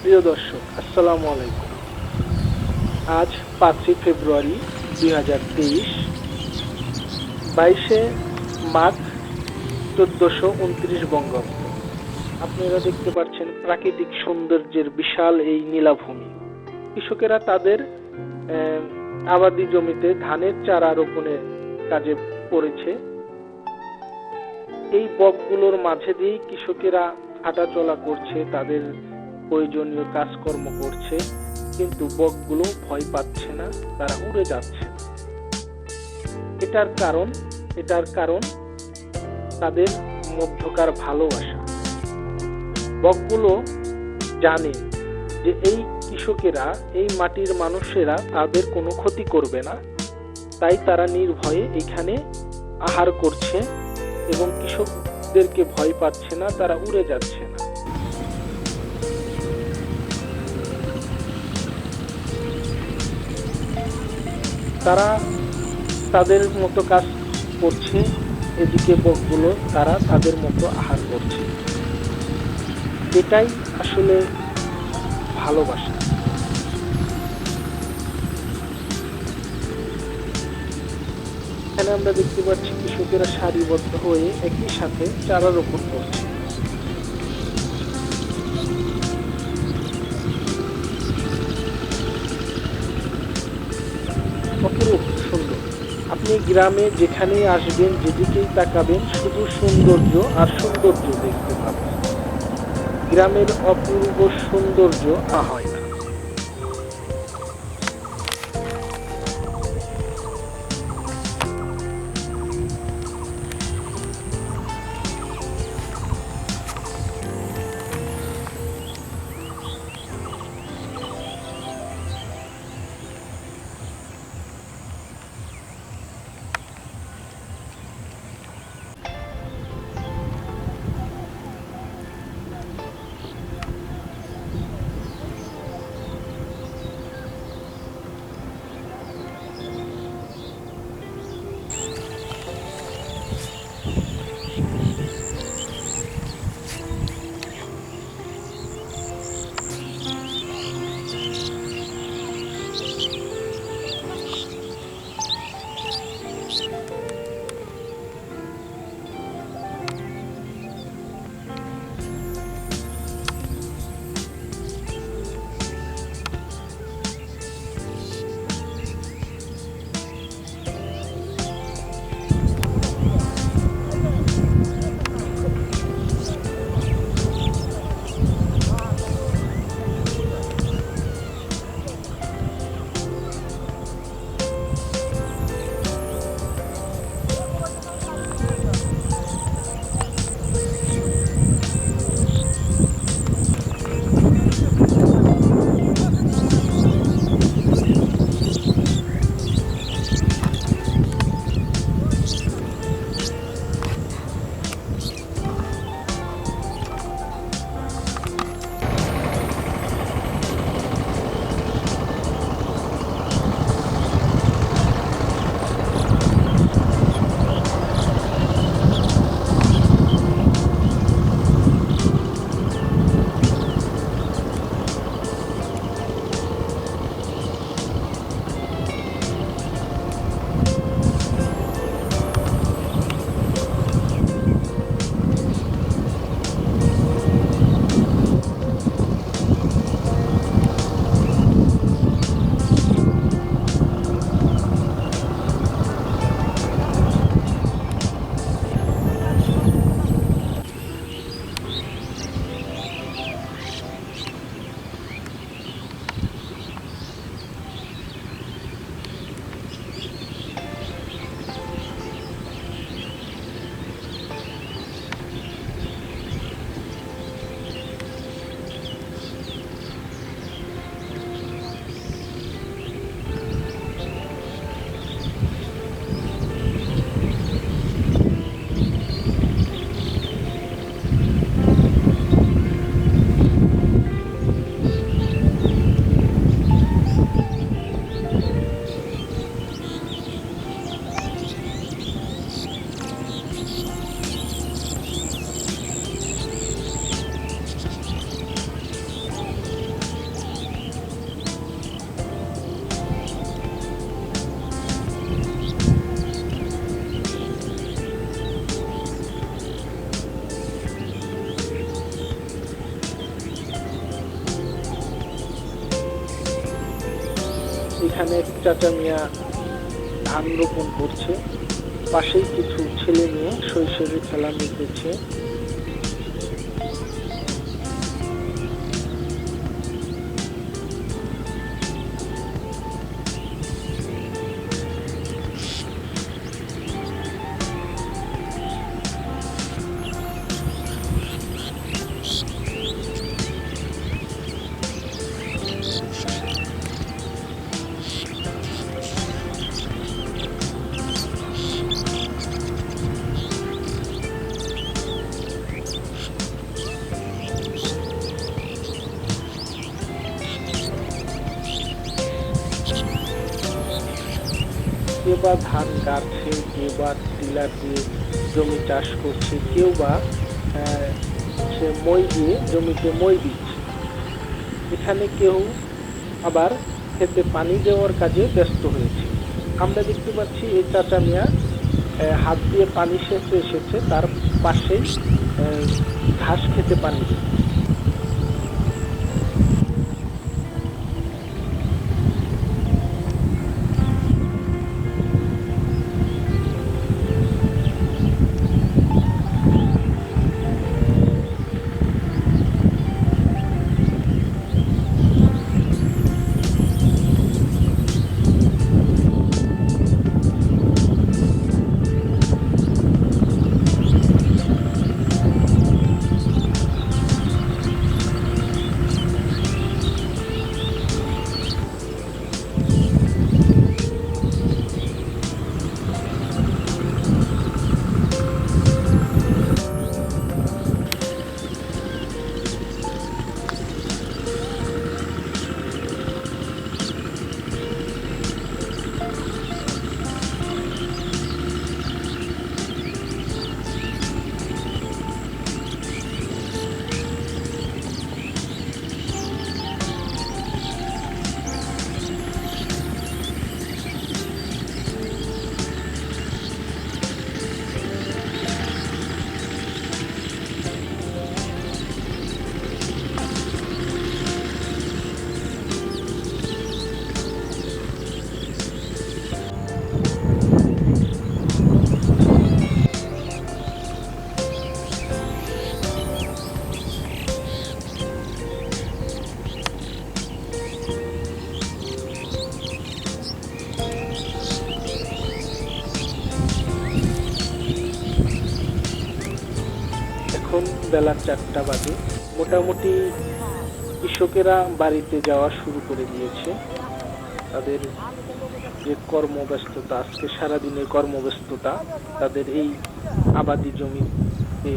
প্রিয় দর্শক, আসসালামু আলাইকুম। আজ 5 ফেব্রুয়ারি 2023, 22 মাঘ 1429 বঙ্গাব্দ। আপনারা দেখতে পাচ্ছেন প্রাকৃতিক সৌন্দর্যের বিশাল এই নীলাভূমি। কৃষকেরা তাদের আবাদি জমিতে ধানের চারা রোপণের কাজে পড়েছে। এই বকগুলোর মাঝে দিয়েই কৃষকেরা হাঁটাচলা করছে, তাদের প্রয়োজনীয় কাজকর্ম করছে, কিন্তু বকগুলো ভয় পাচ্ছে না, তারা উড়ে যাচ্ছে। এটার কারণ তাদের মধ্যকার ভালোবাসা। বকগুলো জানে যে এই কৃষকেরা, এই মাটির মানুষেরা তাদের কোনো ক্ষতি করবে না, তাই তারা নির্ভয়ে এখানে আহার করছে এবং কৃষকদেরকে ভয় পাচ্ছে না, তারা উড়ে যাচ্ছে না। তারা তাদের মতো কাজ করছে, এদিকে বকগুলো তারা তাদের মতো আহার করছে। এটাই আসলে ভালোবাসা। এখানে আমরা দেখতে পাচ্ছি কৃষকেরা সারিবদ্ধ হয়ে একই সাথে চারা রোপণ করছে। অপরূপ সুন্দর। আপনি গ্রামে যেখানেই আসবেন, যেদিকেই তাকাবেন, শুধু সৌন্দর্য আর সৌন্দর্য দেখতে পাবেন। গ্রামের অপূর্ব সৌন্দর্য হয় না। এখানে চাচা মিয়া ধান রোপণ করছে, পাশেই কিছু ছেলে মেয়ে শৈশবে খেলা মেতেছে। কেউ বা ধান গাড়ছে, কেউ বা টিলার দিয়ে জমি চাষ করছে, কেউ বা সে মই দিয়ে জমিতে মই দিচ্ছে। এখানে কেউ আবার ক্ষেতে পানি দেওয়ার কাজে ব্যস্ত হয়েছে। আমরা দেখতে পাচ্ছি এই চাচা মিয়া হাত দিয়ে পানি সেচতে এসেছে, তার পাশেই ঘাস খেতে পানি দিচ্ছে। এখন বেলা 4টা বাজে। মোটামুটি কৃষকেরা বাড়িতে যাওয়া শুরু করে দিয়েছে। তাদের যে কর্মব্যস্ততা, আজকে সারাদিনের কর্মব্যস্ততা, তাদের এই আবাদি জমিতে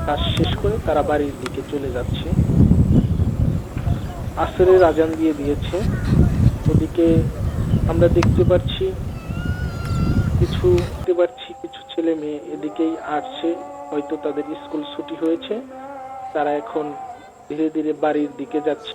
কাজ শেষ করে তারা বাড়ির দিকে চলে যাচ্ছে। আসরের আজান দিয়ে দিয়েছে। ওদিকে আমরা দেখতে পাচ্ছি কিছু ছেলে মেয়ে এদিকেই আসছে, হয়তো তাদের স্কুল ছুটি হয়েছে, তারা এখন ধীরে ধীরে বাড়ির দিকে যাচ্ছে।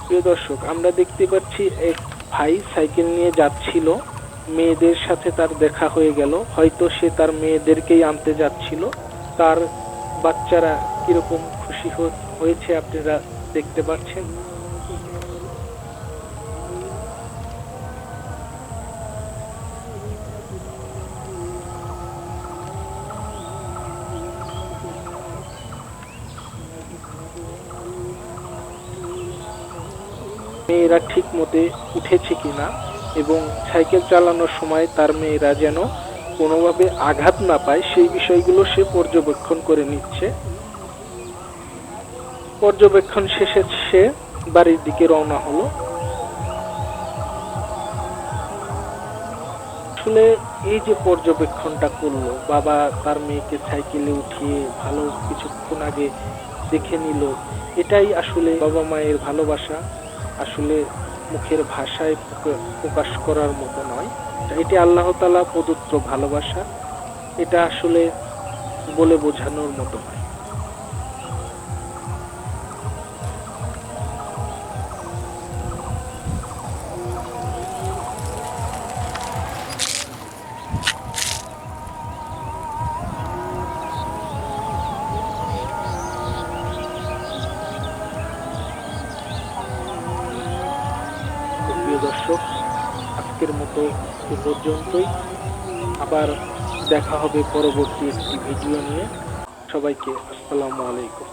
প্রিয় দর্শক, আমরা দেখতে পাচ্ছি এক ভাই সাইকেল নিয়ে যাচ্ছিল, মেয়েদের সাথে তার দেখা হয়ে গেল। হয়তো সে তার মেয়েদেরকেই আনতে যাচ্ছিল। তার বাচ্চারা কিরকম খুশি হয়েছে আপনারা দেখতে পাচ্ছেন। মেয়েরা ঠিক মতে উঠেছে কিনা এবং সাইকেল চালানোর সময় তার মেয়েরা যেন কোনোভাবে আঘাত না পায় সেই বিষয়গুলো সে পর্যবেক্ষণ করে নিচ্ছে। পর্যবেক্ষণ শেষে সে বাড়ির দিকে রওনা হলো। আসলে এই যে পর্যবেক্ষণটা করলো, বাবা তার মেয়েকে সাইকেলে উঠিয়ে ভালো কিছুক্ষণ আগে দেখে নিল, এটাই আসলে বাবা মায়ের ভালোবাসা। আসলে মুখের ভাষায় প্রকাশ করার মতো নয়, এটি আল্লাহ তাআলা প্রদত্ত ভালোবাসা। এটা আসলে বলে বোঝানোর মতো নয়। তো প্রিয় দর্শক, আজকের মতো এ পর্যন্তই। আবার দেখা হবে পরবর্তী একটি ভিডিও নিয়ে। সবাইকে আসসালামু আলাইকুম।